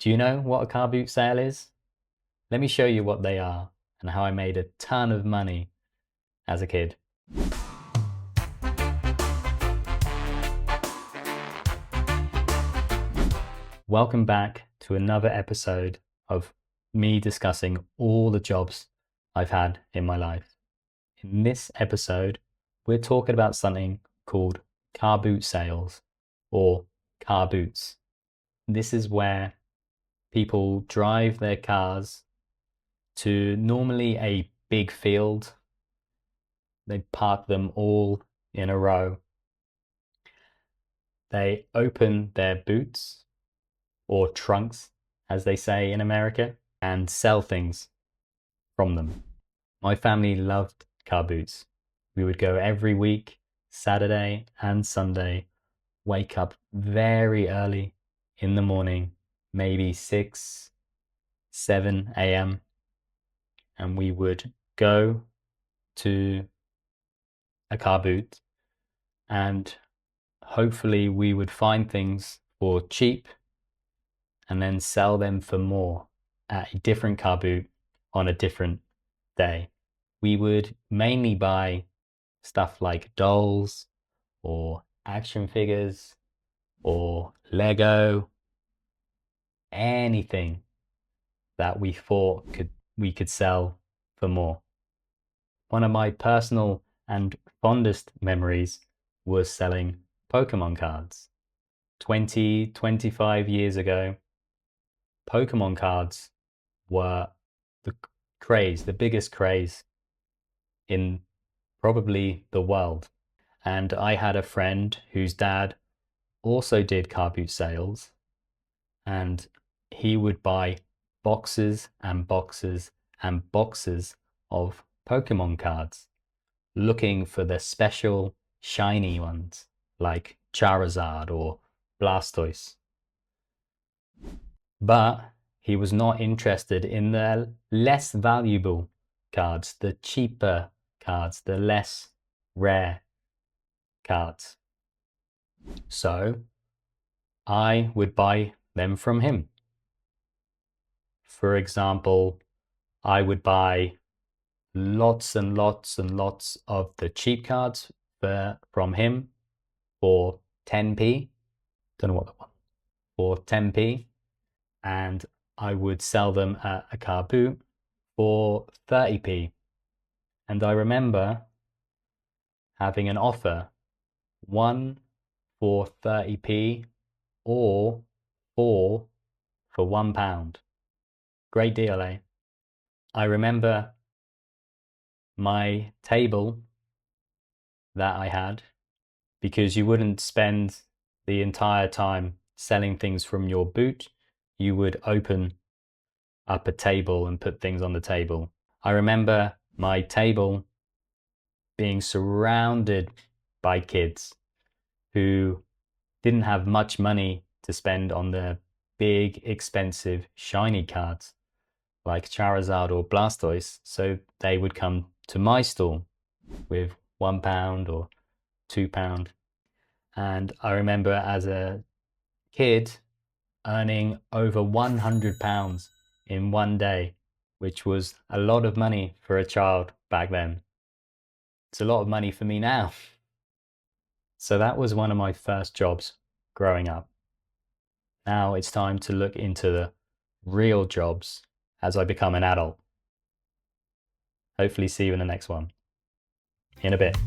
Do you know what a car boot sale is? Let me show you what they are and how I made a ton of money as a kid. Welcome back to another episode of me discussing all the jobs I've had in my life. In this episode, we're talking about something called car boot sales or car boots. This is where people drive their cars to normally a big field. They park them all in a row. They open their boots or trunks, as they say in America, and sell things from them. My family loved car boots. We would go every week, Saturday and Sunday, wake up very early in the morning, maybe 6, 7 a.m. And we would go to a car boot and hopefully we would find things for cheap and then sell them for more at a different car boot on a different day. We would mainly buy stuff like dolls or action figures or Lego, anything that we thought we could sell for more. One of my personal and fondest memories was selling Pokemon cards. 25 years ago, Pokemon cards were the biggest craze in probably the world. And I had a friend whose dad also did car boot sales, and he would buy boxes and boxes and boxes of Pokemon cards, looking for the special shiny ones like Charizard or Blastoise. But he was not interested in the less valuable cards, the cheaper cards, the less rare cards. So I would buy them from him. For example, I would buy lots and lots and lots of the cheap cards from him for 10p. Don't know what that was. For 10p. And I would sell them at a car boot for 30p. And I remember having an offer, one for 30p or four for £1. Great deal, eh? I remember my table that I had, because you wouldn't spend the entire time selling things from your boot. You would open up a table and put things on the table. I remember my table being surrounded by kids who didn't have much money to spend on the big, expensive, shiny cards like Charizard or Blastoise, so they would come to my stall with £1 or £2. And I remember as a kid earning over £100 in one day, which was a lot of money for a child back then. It's a lot of money for me now. So that was one of my first jobs growing up. Now it's time to look into the real jobs as I become an adult. Hopefully see you in the next one. In a bit.